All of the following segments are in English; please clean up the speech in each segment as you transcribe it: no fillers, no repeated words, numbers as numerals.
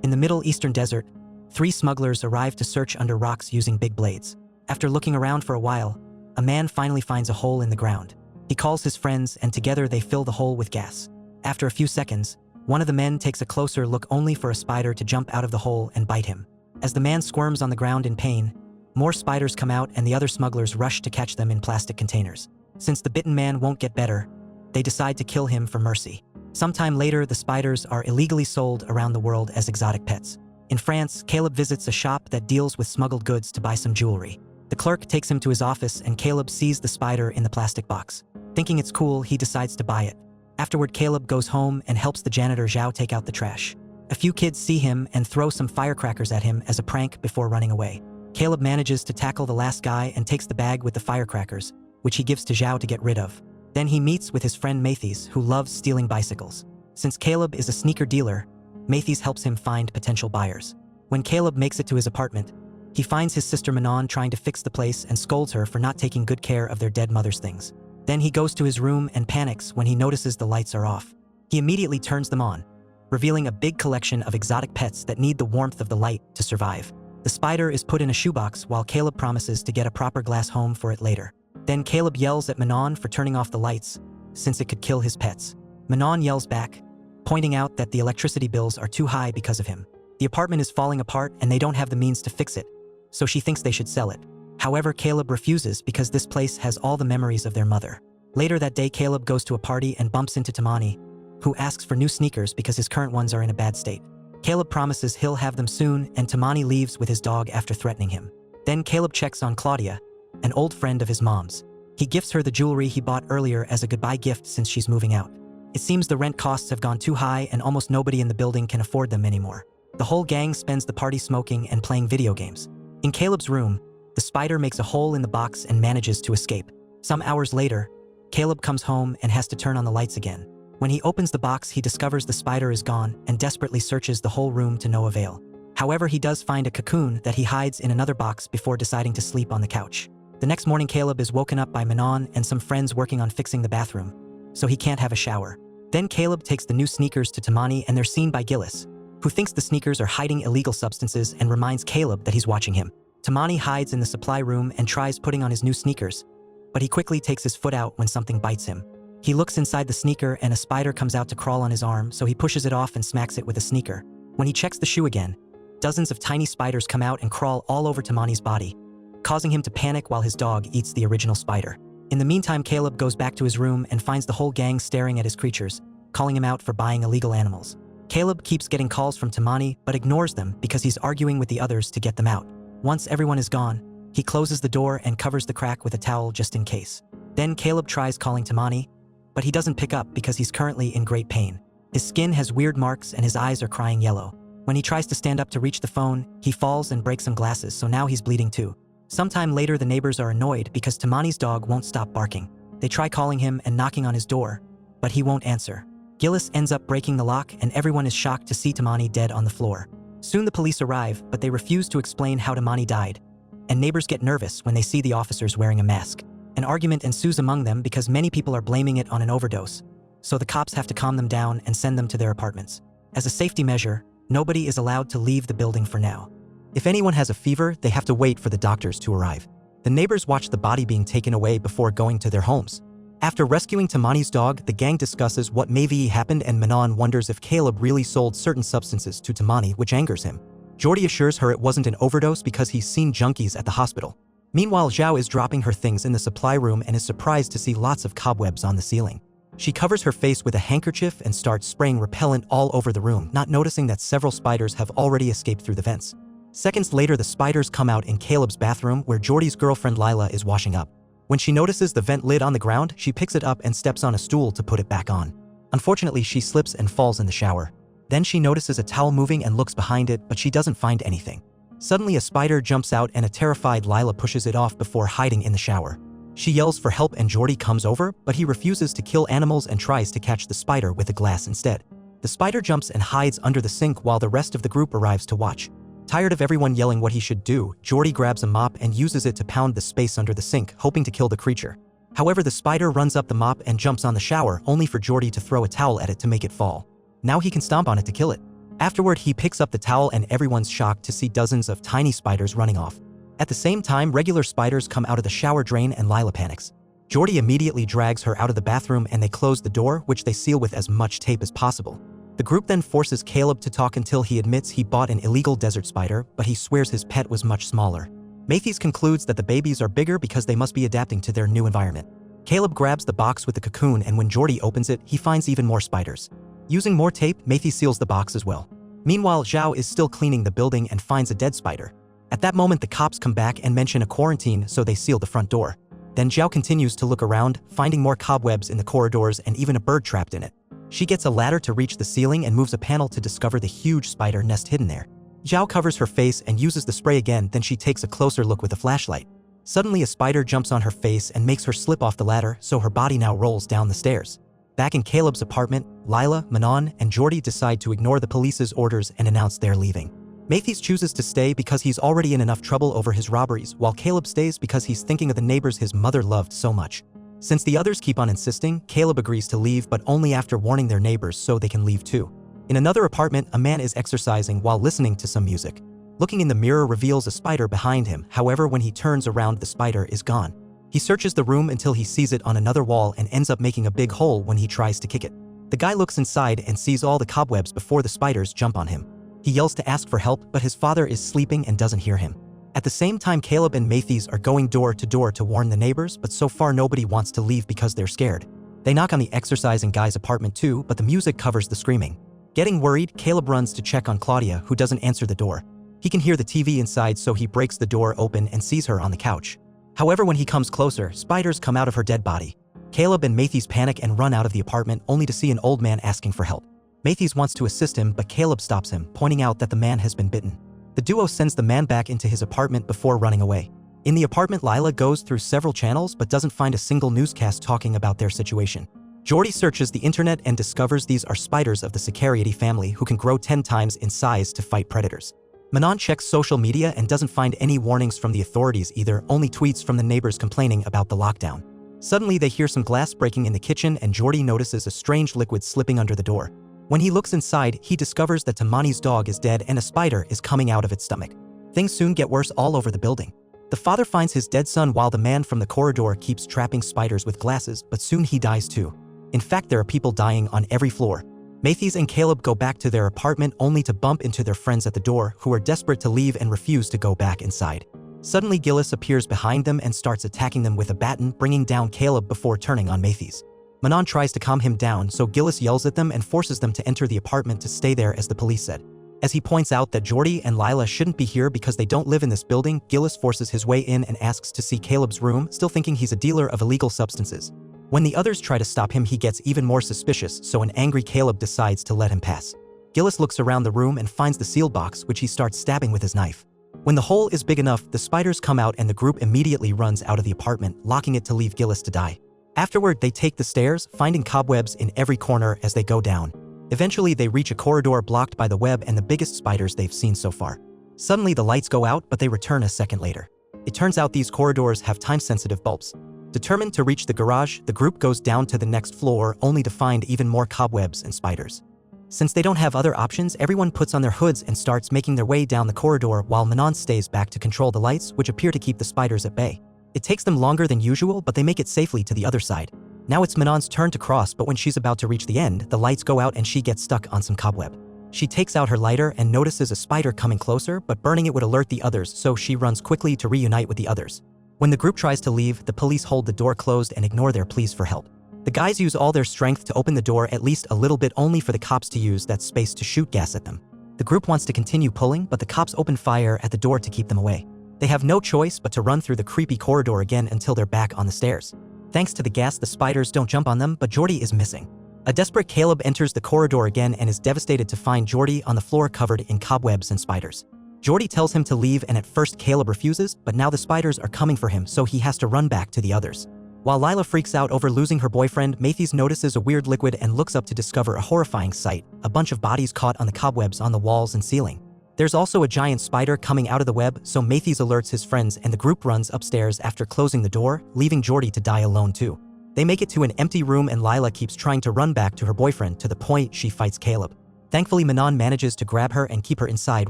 In the Middle Eastern desert, 3 smugglers arrive to search under rocks using big blades. After looking around for a while, a man finally finds a hole in the ground. He calls his friends and together they fill the hole with gas. After a few seconds, one of the men takes a closer look only for a spider to jump out of the hole and bite him. As the man squirms on the ground in pain, more spiders come out and the other smugglers rush to catch them in plastic containers. Since the bitten man won't get better, they decide to kill him for mercy. Sometime later, the spiders are illegally sold around the world as exotic pets. In France, Caleb visits a shop that deals with smuggled goods to buy some jewelry. The clerk takes him to his office and Caleb sees the spider in the plastic box. Thinking it's cool, he decides to buy it. Afterward, Caleb goes home and helps the janitor Zhao take out the trash. A few kids see him and throw some firecrackers at him as a prank before running away. Caleb manages to tackle the last guy and takes the bag with the firecrackers, which he gives to Zhao to get rid of. Then he meets with his friend Mathis, who loves stealing bicycles. Since Caleb is a sneaker dealer, Mathis helps him find potential buyers. When Caleb makes it to his apartment, he finds his sister Manon trying to fix the place and scolds her for not taking good care of their dead mother's things. Then he goes to his room and panics when he notices the lights are off. He immediately turns them on, revealing a big collection of exotic pets that need the warmth of the light to survive. The spider is put in a shoebox while Caleb promises to get a proper glass home for it later. Then Caleb yells at Manon for turning off the lights, since it could kill his pets. Manon yells back, pointing out that the electricity bills are too high because of him. The apartment is falling apart and they don't have the means to fix it, so she thinks they should sell it. However, Caleb refuses because this place has all the memories of their mother. Later that day, Caleb goes to a party and bumps into Tamani, who asks for new sneakers because his current ones are in a bad state. Caleb promises he'll have them soon, and Tamani leaves with his dog after threatening him. Then Caleb checks on Claudia, an old friend of his mom's. He gifts her the jewelry he bought earlier as a goodbye gift since she's moving out. It seems the rent costs have gone too high and almost nobody in the building can afford them anymore. The whole gang spends the party smoking and playing video games. In Caleb's room, the spider makes a hole in the box and manages to escape. Some hours later, Caleb comes home and has to turn on the lights again. When he opens the box, he discovers the spider is gone and desperately searches the whole room to no avail. However, he does find a cocoon that he hides in another box before deciding to sleep on the couch. The next morning, Caleb is woken up by Manon and some friends working on fixing the bathroom, so he can't have a shower. Then Caleb takes the new sneakers to Tamani and they're seen by Gillis, who thinks the sneakers are hiding illegal substances and reminds Caleb that he's watching him. Tamani hides in the supply room and tries putting on his new sneakers, but he quickly takes his foot out when something bites him. He looks inside the sneaker and a spider comes out to crawl on his arm, so he pushes it off and smacks it with a sneaker. When he checks the shoe again, dozens of tiny spiders come out and crawl all over Tamani's body, causing him to panic while his dog eats the original spider. In the meantime, Caleb goes back to his room and finds the whole gang staring at his creatures, calling him out for buying illegal animals. Caleb keeps getting calls from Tamani, but ignores them because he's arguing with the others to get them out. Once everyone is gone, he closes the door and covers the crack with a towel just in case. Then Caleb tries calling Tamani, but he doesn't pick up because he's currently in great pain. His skin has weird marks and his eyes are crying yellow. When he tries to stand up to reach the phone, he falls and breaks some glasses, so now he's bleeding too. Sometime later, the neighbors are annoyed because Tamani's dog won't stop barking. They try calling him and knocking on his door, but he won't answer. Gillis ends up breaking the lock and everyone is shocked to see Tamani dead on the floor. Soon the police arrive, but they refuse to explain how Tamani died, and neighbors get nervous when they see the officers wearing a mask. An argument ensues among them because many people are blaming it on an overdose, so the cops have to calm them down and send them to their apartments. As a safety measure, nobody is allowed to leave the building for now. If anyone has a fever, they have to wait for the doctors to arrive. The neighbors watch the body being taken away before going to their homes. After rescuing Tamani's dog, the gang discusses what maybe happened and Manon wonders if Caleb really sold certain substances to Tamani, which angers him. Jordi assures her it wasn't an overdose because he's seen junkies at the hospital. Meanwhile, Zhao is dropping her things in the supply room and is surprised to see lots of cobwebs on the ceiling. She covers her face with a handkerchief and starts spraying repellent all over the room, not noticing that several spiders have already escaped through the vents. Seconds later, the spiders come out in Caleb's bathroom where Jordi's girlfriend Lila is washing up. When she notices the vent lid on the ground, she picks it up and steps on a stool to put it back on. Unfortunately, she slips and falls in the shower. Then she notices a towel moving and looks behind it, but she doesn't find anything. Suddenly, a spider jumps out and a terrified Lila pushes it off before hiding in the shower. She yells for help and Jordi comes over, but he refuses to kill animals and tries to catch the spider with a glass instead. The spider jumps and hides under the sink while the rest of the group arrives to watch. Tired of everyone yelling what he should do, Jordi grabs a mop and uses it to pound the space under the sink, hoping to kill the creature. However, the spider runs up the mop and jumps on the shower, only for Jordi to throw a towel at it to make it fall. Now he can stomp on it to kill it. Afterward, he picks up the towel and everyone's shocked to see dozens of tiny spiders running off. At the same time, regular spiders come out of the shower drain and Lila panics. Jordy immediately drags her out of the bathroom and they close the door, which they seal with as much tape as possible. The group then forces Caleb to talk until he admits he bought an illegal desert spider, but he swears his pet was much smaller. Matthews concludes that the babies are bigger because they must be adapting to their new environment. Caleb grabs the box with the cocoon and when Jordy opens it, he finds even more spiders. Using more tape, Matthews seals the box as well. Meanwhile, Zhao is still cleaning the building and finds a dead spider. At that moment, the cops come back and mention a quarantine, so they seal the front door. Then Zhao continues to look around, finding more cobwebs in the corridors and even a bird trapped in it. She gets a ladder to reach the ceiling and moves a panel to discover the huge spider nest hidden there. Zhao covers her face and uses the spray again, then she takes a closer look with a flashlight. Suddenly, a spider jumps on her face and makes her slip off the ladder, so her body now rolls down the stairs. Back in Caleb's apartment, Lila, Manon, and Jordy decide to ignore the police's orders and announce they're leaving. Matthews chooses to stay because he's already in enough trouble over his robberies, while Caleb stays because he's thinking of the neighbors his mother loved so much. Since the others keep on insisting, Caleb agrees to leave, but only after warning their neighbors so they can leave too. In another apartment, a man is exercising while listening to some music. Looking in the mirror reveals a spider behind him, however when he turns around the spider is gone. He searches the room until he sees it on another wall and ends up making a big hole when he tries to kick it. The guy looks inside and sees all the cobwebs before the spiders jump on him. He yells to ask for help, but his father is sleeping and doesn't hear him. At the same time, Caleb and Matthews are going door to door to warn the neighbors, but so far nobody wants to leave because they're scared. They knock on the exercising guy's apartment too, but the music covers the screaming. Getting worried, Caleb runs to check on Claudia, who doesn't answer the door. He can hear the TV inside, so he breaks the door open and sees her on the couch. However, when he comes closer, spiders come out of her dead body. Caleb and Matthews panic and run out of the apartment, only to see an old man asking for help. Matthews wants to assist him, but Caleb stops him, pointing out that the man has been bitten. The duo sends the man back into his apartment before running away. In the apartment, Lila goes through several channels but doesn't find a single newscast talking about their situation. Jordy searches the internet and discovers these are spiders of the Sicariidae family who can grow 10 times in size to fight predators. Manon checks social media and doesn't find any warnings from the authorities either, only tweets from the neighbors complaining about the lockdown. Suddenly, they hear some glass breaking in the kitchen and Jordy notices a strange liquid slipping under the door. When he looks inside, he discovers that Tamani's dog is dead and a spider is coming out of its stomach. Things soon get worse all over the building. The father finds his dead son while the man from the corridor keeps trapping spiders with glasses, but soon he dies too. In fact, there are people dying on every floor. Matthews and Caleb go back to their apartment only to bump into their friends at the door, who are desperate to leave and refuse to go back inside. Suddenly, Gillis appears behind them and starts attacking them with a baton, bringing down Caleb before turning on Matthews. Manon tries to calm him down, so Gillis yells at them and forces them to enter the apartment to stay there as the police said. As he points out that Jordy and Lila shouldn't be here because they don't live in this building, Gillis forces his way in and asks to see Caleb's room, still thinking he's a dealer of illegal substances. When the others try to stop him, he gets even more suspicious, so an angry Caleb decides to let him pass. Gillis looks around the room and finds the sealed box, which he starts stabbing with his knife. When the hole is big enough, the spiders come out and the group immediately runs out of the apartment, locking it to leave Gillis to die. Afterward, they take the stairs, finding cobwebs in every corner as they go down. Eventually, they reach a corridor blocked by the web and the biggest spiders they've seen so far. Suddenly, the lights go out, but they return a second later. It turns out these corridors have time-sensitive bulbs. Determined to reach the garage, the group goes down to the next floor, only to find even more cobwebs and spiders. Since they don't have other options, everyone puts on their hoods and starts making their way down the corridor while Manon stays back to control the lights, which appear to keep the spiders at bay. It takes them longer than usual, but they make it safely to the other side. Now it's Manon's turn to cross, but when she's about to reach the end, the lights go out and she gets stuck on some cobweb. She takes out her lighter and notices a spider coming closer, but burning it would alert the others, so she runs quickly to reunite with the others. When the group tries to leave, the police hold the door closed and ignore their pleas for help. The guys use all their strength to open the door at least a little bit, only for the cops to use that space to shoot gas at them. The group wants to continue pulling, but the cops open fire at the door to keep them away. They have no choice but to run through the creepy corridor again until they're back on the stairs. Thanks to the gas, the spiders don't jump on them, but Jordy is missing. A desperate Caleb enters the corridor again and is devastated to find Jordy on the floor covered in cobwebs and spiders. Jordy tells him to leave, and at first Caleb refuses, but now the spiders are coming for him, so he has to run back to the others. While Lila freaks out over losing her boyfriend, Matthews notices a weird liquid and looks up to discover a horrifying sight, a bunch of bodies caught on the cobwebs on the walls and ceiling. There's also a giant spider coming out of the web, so Matthews alerts his friends and the group runs upstairs after closing the door, leaving Jordy to die alone too. They make it to an empty room and Lila keeps trying to run back to her boyfriend to the point she fights Caleb. Thankfully, Manon manages to grab her and keep her inside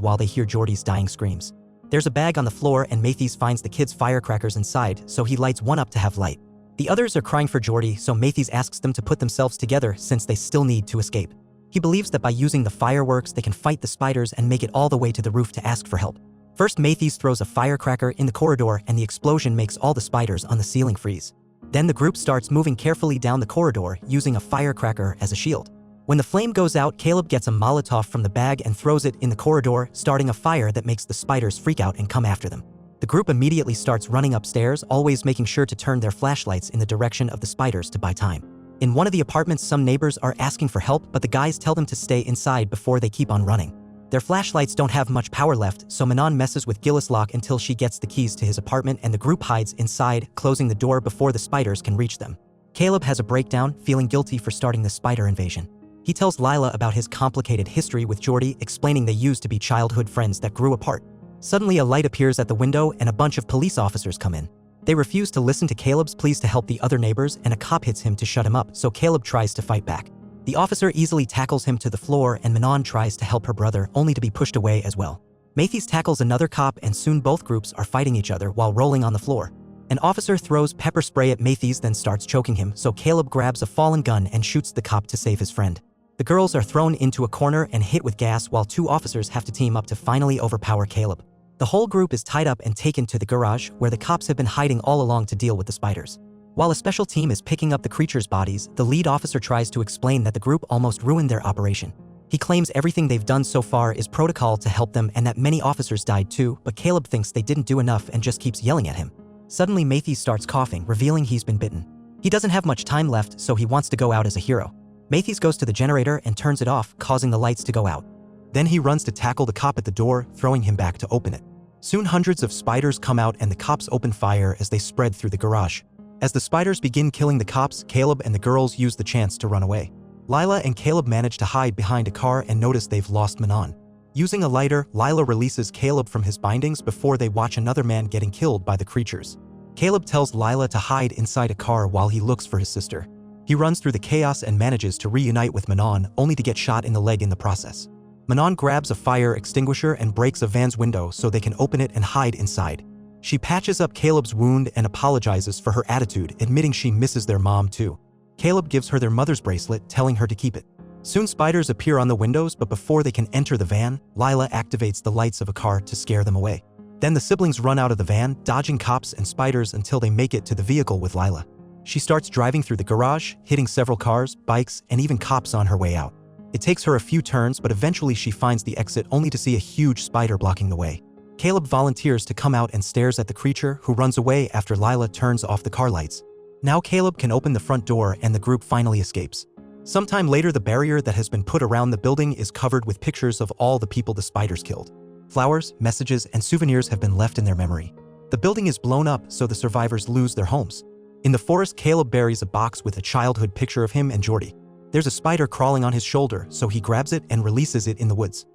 while they hear Jordy's dying screams. There's a bag on the floor and Mathis finds the kids' firecrackers inside, so he lights one up to have light. The others are crying for Jordy, so Mathis asks them to put themselves together since they still need to escape. He believes that by using the fireworks they can fight the spiders and make it all the way to the roof to ask for help. First, Mathis throws a firecracker in the corridor and the explosion makes all the spiders on the ceiling freeze. Then the group starts moving carefully down the corridor using a firecracker as a shield. When the flame goes out, Caleb gets a Molotov from the bag and throws it in the corridor, starting a fire that makes the spiders freak out and come after them. The group immediately starts running upstairs, always making sure to turn their flashlights in the direction of the spiders to buy time. In one of the apartments, some neighbors are asking for help, but the guys tell them to stay inside before they keep on running. Their flashlights don't have much power left, so Manon messes with Gillis Locke until she gets the keys to his apartment and the group hides inside, closing the door before the spiders can reach them. Caleb has a breakdown, feeling guilty for starting the spider invasion. He tells Lila about his complicated history with Jordy, explaining they used to be childhood friends that grew apart. Suddenly, a light appears at the window and a bunch of police officers come in. They refuse to listen to Caleb's pleas to help the other neighbors, and a cop hits him to shut him up, so Caleb tries to fight back. The officer easily tackles him to the floor and Manon tries to help her brother, only to be pushed away as well. Mathis tackles another cop and soon both groups are fighting each other while rolling on the floor. An officer throws pepper spray at Mathis, then starts choking him, so Caleb grabs a fallen gun and shoots the cop to save his friend. The girls are thrown into a corner and hit with gas while two officers have to team up to finally overpower Caleb. The whole group is tied up and taken to the garage where the cops have been hiding all along to deal with the spiders. While a special team is picking up the creatures' bodies, the lead officer tries to explain that the group almost ruined their operation. He claims everything they've done so far is protocol to help them and that many officers died too, but Caleb thinks they didn't do enough and just keeps yelling at him. Suddenly, Mathis starts coughing, revealing he's been bitten. He doesn't have much time left, so he wants to go out as a hero. Mathis goes to the generator and turns it off, causing the lights to go out. Then he runs to tackle the cop at the door, throwing him back to open it. Soon hundreds of spiders come out and the cops open fire as they spread through the garage. As the spiders begin killing the cops, Caleb and the girls use the chance to run away. Lila and Caleb manage to hide behind a car and notice they've lost Manon. Using a lighter, Lila releases Caleb from his bindings before they watch another man getting killed by the creatures. Caleb tells Lila to hide inside a car while he looks for his sister. He runs through the chaos and manages to reunite with Manon, only to get shot in the leg in the process. Manon grabs a fire extinguisher and breaks a van's window so they can open it and hide inside. She patches up Caleb's wound and apologizes for her attitude, admitting she misses their mom too. Caleb gives her their mother's bracelet, telling her to keep it. Soon spiders appear on the windows, but before they can enter the van, Lila activates the lights of a car to scare them away. Then the siblings run out of the van, dodging cops and spiders until they make it to the vehicle with Lila. She starts driving through the garage, hitting several cars, bikes, and even cops on her way out. It takes her a few turns, but eventually she finds the exit only to see a huge spider blocking the way. Caleb volunteers to come out and stares at the creature, who runs away after Lila turns off the car lights. Now Caleb can open the front door and the group finally escapes. Sometime later, the barrier that has been put around the building is covered with pictures of all the people the spiders killed. Flowers, messages, and souvenirs have been left in their memory. The building is blown up, so the survivors lose their homes. In the forest, Caleb buries a box with a childhood picture of him and Jordy. There's a spider crawling on his shoulder, so he grabs it and releases it in the woods.